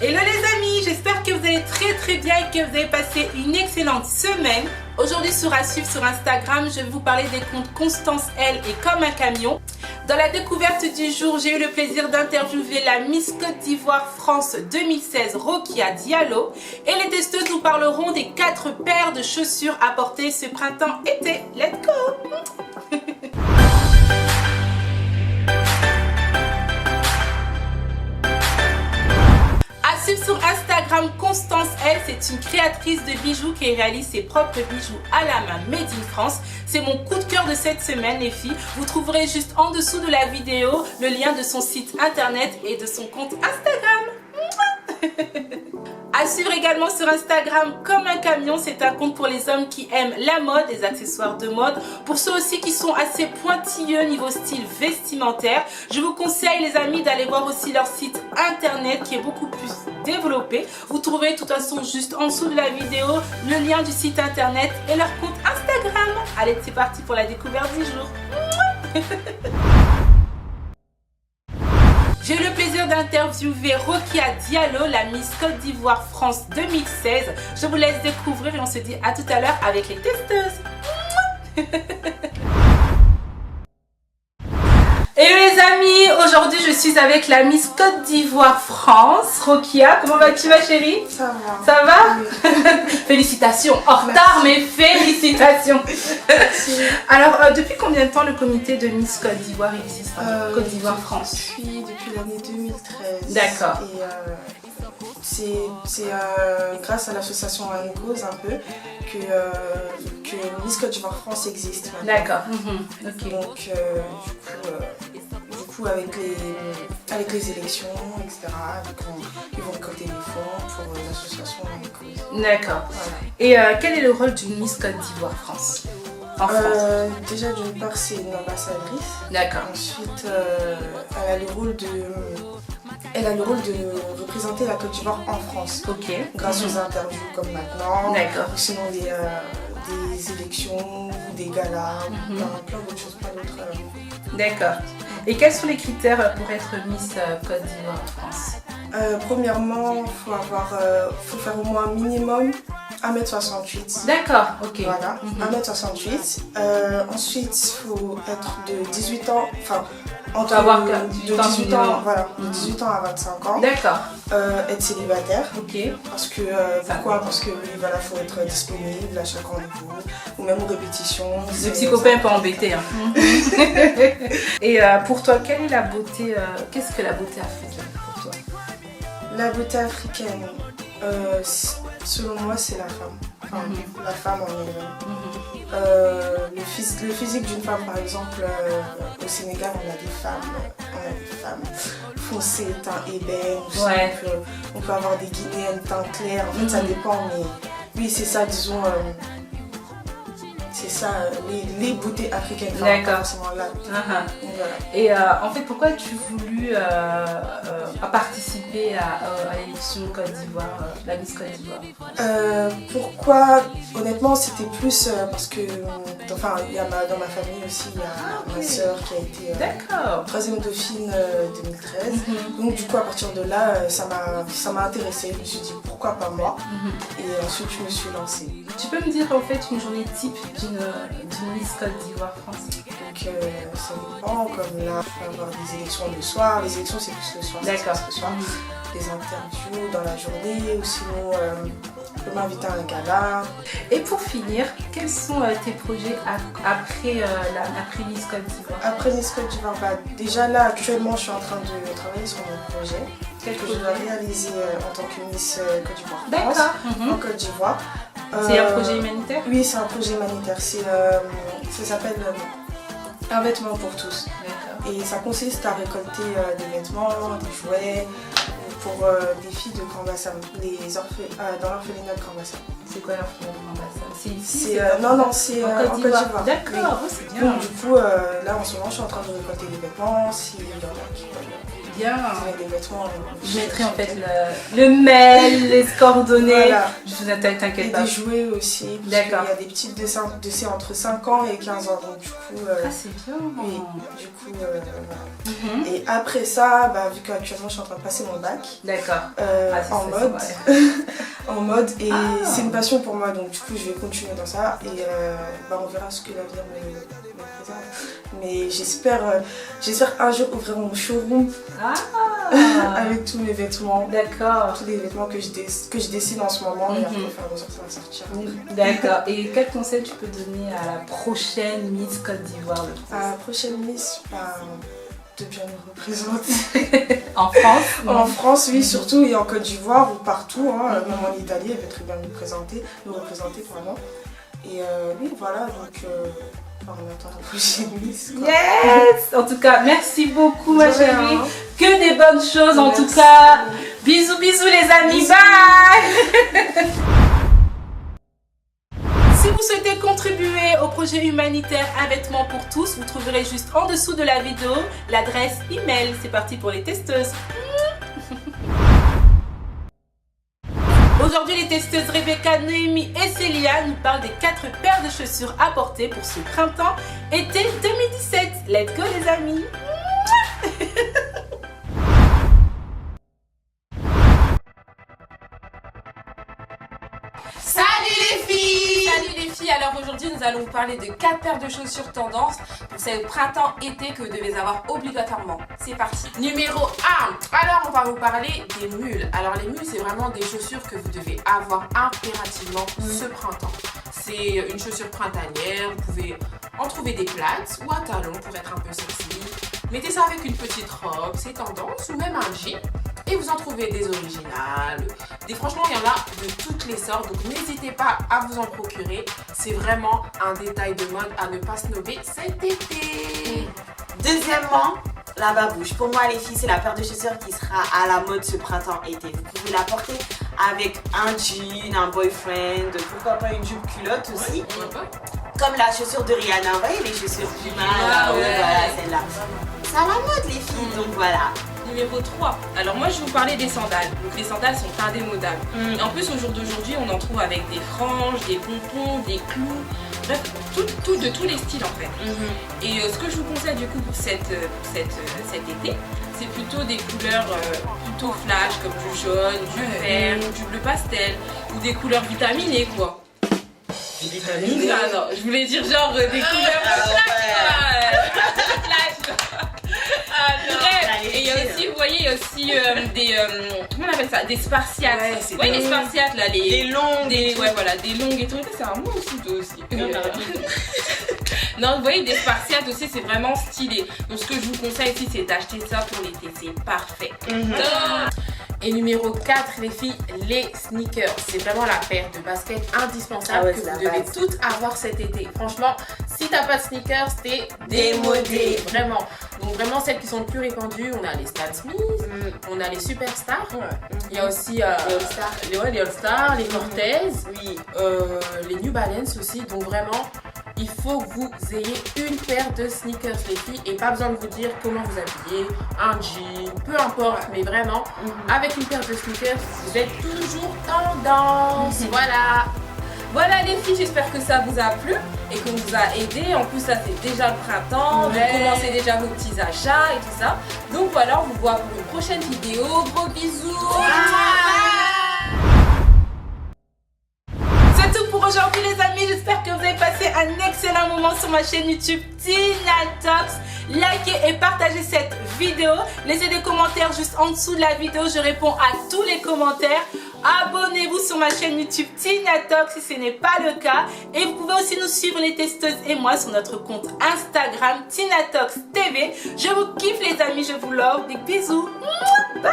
Hello les amis, j'espère que vous allez très bien et que vous avez passé une excellente semaine. Aujourd'hui sur À suivre sur Instagram, je vais vous parler des comptes Constance L et Comme un camion. Dans la découverte du jour, j'ai eu le plaisir d'interviewer la Miss Côte d'Ivoire France 2016, Rokia Diallo. Et les testeuses nous parleront des 4 paires de chaussures à porter ce printemps-été. Let's go! Sur Instagram, Constance L, c'est une créatrice de bijoux qui réalise ses propres bijoux à la main made in France. C'est mon coup de cœur de cette semaine les filles. Vous trouverez juste en dessous de la vidéo le lien de son site internet et de son compte Instagram. À suivre également sur Instagram Comme un camion, c'est un compte pour les hommes qui aiment la mode, les accessoires de mode. Pour ceux aussi qui sont assez pointilleux niveau style vestimentaire, je vous conseille les amis d'aller voir aussi leur site internet qui est beaucoup plus développé. Vous trouverez de toute façon juste en dessous de la vidéo le lien du site internet et leur compte Instagram. Allez, c'est parti pour la découverte du jour. J'ai eu le plaisir d'interviewer Rokia Diallo, la Miss Côte d'Ivoire France 2016. Je vous laisse découvrir et on se dit à tout à l'heure avec les testeuses. Hello les amis, aujourd'hui je suis avec la Miss Côte d'Ivoire France, Rokia. Comment vas-tu ma chérie? Ça va. Ça va? Oui. Félicitations, en retard mais félicitations. Merci. Alors depuis combien de temps le comité de Miss Côte d'Ivoire existe Côte d'Ivoire France? Depuis l'année 2013. D'accord. Et c'est grâce à l'association Angos un peu que Miss Côte d'Ivoire France existe maintenant. D'accord. Okay. Donc du coup avec les élections, etc., ils vont récolter des fonds pour l'association Angos. D'accord. Voilà. Et quel est le rôle d'une Miss Côte d'Ivoire France en France? Déjà d'une part c'est une ambassadrice. D'accord. Ensuite elle a le rôle de représenter la Côte d'Ivoire en France. Ok. Grâce aux interviews comme maintenant. D'accord. Ou sinon des élections ou des galas, plein d'autres choses, plein d'autres. D'accord. Et quels sont les critères pour être Miss Côte d'Ivoire France? Premièrement, faut faire au moins minimum 1m68. D'accord, ok. Voilà, 1m68. Ensuite, il faut être de 18 ans, enfin, entre avoir de 18 ans, voilà, de 18 ans à 25 ans. D'accord. Être célibataire. Ok. Parce que, pourquoi? Parce que oui, voilà, faut être disponible à chaque rendez-vous, ou même aux répétitions. Le petit copain peut embêter. Hein. Et pour toi, quelle est la beauté, qu'est-ce que la beauté africaine pour toi? La beauté africaine, selon moi, c'est la femme. Enfin, la femme en elle-même. Le physique d'une femme, par exemple, au Sénégal, on a des femmes foncées, teint ébène. Ouais. On peut avoir des Guinéennes, teint clair. En fait, ça dépend, mais oui, c'est ça, disons. C'est ça, les beautés africaines. D'accord. Là. Voilà. Et en fait, pourquoi as-tu voulu participer à l'élection Côte d'Ivoire, la Miss Côte d'Ivoire? Pourquoi? Honnêtement, c'était plus parce que, enfin, dans ma famille aussi, il y a ma soeur qui a été 3e dauphine 2013. Donc du coup, à partir de là, ça m'a intéressée. Je me suis dit, pourquoi pas moi? Et ensuite, je me suis lancée. Tu peux me dire en fait une journée type d'une Miss Côte d'Ivoire France? Donc ça dépend, comme là, il peut y avoir des élections le soir. Les élections, c'est plus le soir. D'accord. Le soir. Des interviews dans la journée, ou sinon je peux m'inviter à un gala. Et pour finir, quels sont tes projets après Miss Côte d'Ivoire? Après Miss Côte d'Ivoire, déjà là actuellement je suis en train de travailler sur mon projet que je dois réaliser en tant que Miss Côte d'Ivoire. D'accord. En Côte d'Ivoire. C'est un projet humanitaire? Oui, c'est un projet humanitaire. Ça s'appelle Un vêtement pour tous. Et ça consiste à récolter des vêtements, des jouets pour des filles de Grand-Bassam, dans l'orphelinat de Grand-Bassam. C'est quoi l'orphelinat de Grand-Bassam? C'est ici? Non, c'est en Côte d'Ivoire. D'accord, oui. C'est bien. Donc du coup, là en ce moment, je suis en train de récolter des vêtements, s'il y en a qui veulent bien. Des vêtements. Je mettrai en fait le mail, les coordonnées. Voilà. Je vous t'inquiète pas. Et des jouets aussi. D'accord. Il y a des petites dessins entre 5 ans et 15 ans. Donc du coup... Ah, c'est bien. Oui, du coup... voilà. Et après ça, vu qu'actuellement je suis en train de passer mon bac. D'accord. En mode. En mode. Et c'est une passion pour moi. Donc du coup je vais continuer dans ça. Et on verra ce que l'avenir me présente. Mais j'espère un jour ouvrir mon showroom avec tous mes vêtements. D'accord. Tous les vêtements que je dessine en ce moment et après au fur et à mesure ça va sortir. D'accord. Et quel conseil tu peux donner à la prochaine Miss Côte d'Ivoire? À la prochaine Miss, de bien nous représenter. En France? En France, oui, surtout, et en Côte d'Ivoire ou partout, même en Italie, elle peut très bien nous représenter pardon. Et oui, voilà, donc on attend la prochaine Miss. Yes! En tout cas, merci beaucoup ma chérie. Que des bonnes choses en tout cas. Bisous, bisous les amis. Bye! Si vous souhaitez contribuer au projet humanitaire Un vêtement pour tous, vous trouverez juste en dessous de la vidéo l'adresse email. C'est parti pour les testeuses. Aujourd'hui, les testeuses Rebecca, Noémie et Célia nous parlent des 4 paires de chaussures à porter pour ce printemps-été 2017. Let's go les amis! Salut les filles! Salut les filles! Alors aujourd'hui nous allons vous parler de 4 paires de chaussures tendance pour ce printemps-été que vous devez avoir obligatoirement. C'est parti! Numéro 1. Alors on va vous parler des mules. Alors les mules c'est vraiment des chaussures que vous devez avoir impérativement ce printemps. C'est une chaussure printanière, vous pouvez en trouver des plates ou à talons pour être un peu sexy. Mettez ça avec une petite robe, c'est tendance, ou même un jean. Et vous en trouvez des originales. Franchement, il y en a de toutes les sortes. Donc n'hésitez pas à vous en procurer. C'est vraiment un détail de mode à ne pas snober cet été. Deuxièmement, la babouche. Pour moi, les filles, c'est la paire de chaussures qui sera à la mode ce printemps-été. Vous pouvez la porter avec un jean, un boyfriend, pourquoi pas une jupe culotte aussi. Comme la chaussure de Rihanna. Vous voyez les chaussures Puma, voilà, celle-là. C'est à la mode, les filles. Donc voilà. Numéro 3. Alors moi je vais vous parler des sandales. Donc les sandales sont indémodables. Et en plus au jour d'aujourd'hui on en trouve avec des franges, des pompons, des clous. Bref, de tous les styles en fait. Et ce que je vous conseille du coup pour cet été, c'est plutôt des couleurs plutôt flash comme du jaune, du vert, du bleu pastel ou des couleurs vitaminées quoi. Vitaminées? Ah non, je voulais dire genre des couleurs flash. Et il y a aussi, vous voyez, il y a aussi des, comment on appelle ça, des spartiates. Vous voyez les spartiates là, les longues, des longues et tout. C'est un mot aussi, toi aussi. Non, vous voyez, des spartiates aussi, c'est vraiment stylé. Donc ce que je vous conseille ici, c'est d'acheter ça pour l'été, c'est parfait. Et numéro 4, les filles, les sneakers. C'est vraiment la paire de baskets indispensable que vous devez toutes avoir cet été. Franchement, si t'as pas de sneakers, t'es démodé. Vraiment. Donc vraiment, celles qui sont les plus répandues, on a les Stan Smith, on a les Superstars. Il y a aussi les All-Stars, les Cortez, les New Balance aussi. Donc vraiment, il faut que vous ayez une paire de sneakers les filles et pas besoin de vous dire comment vous habiller, un jean, peu importe, mais vraiment avec une paire de sneakers vous êtes toujours tendance. Voilà les filles, j'espère que ça vous a plu et qu'on vous a aidé. En plus ça c'est déjà le printemps, vous commencez déjà vos petits achats et tout ça. Donc voilà, on vous voit pour une prochaine vidéo. Gros bisous. Aujourd'hui les amis, j'espère que vous avez passé un excellent moment sur ma chaîne YouTube Tina Talks. Likez et partagez cette vidéo. Laissez des commentaires juste en dessous de la vidéo, je réponds à tous les commentaires. Abonnez-vous sur ma chaîne YouTube Tina Talks si ce n'est pas le cas. Et vous pouvez aussi nous suivre les testeuses et moi sur notre compte Instagram Tina Talks TV. Je vous kiffe les amis, je vous love. Des bisous. Bye.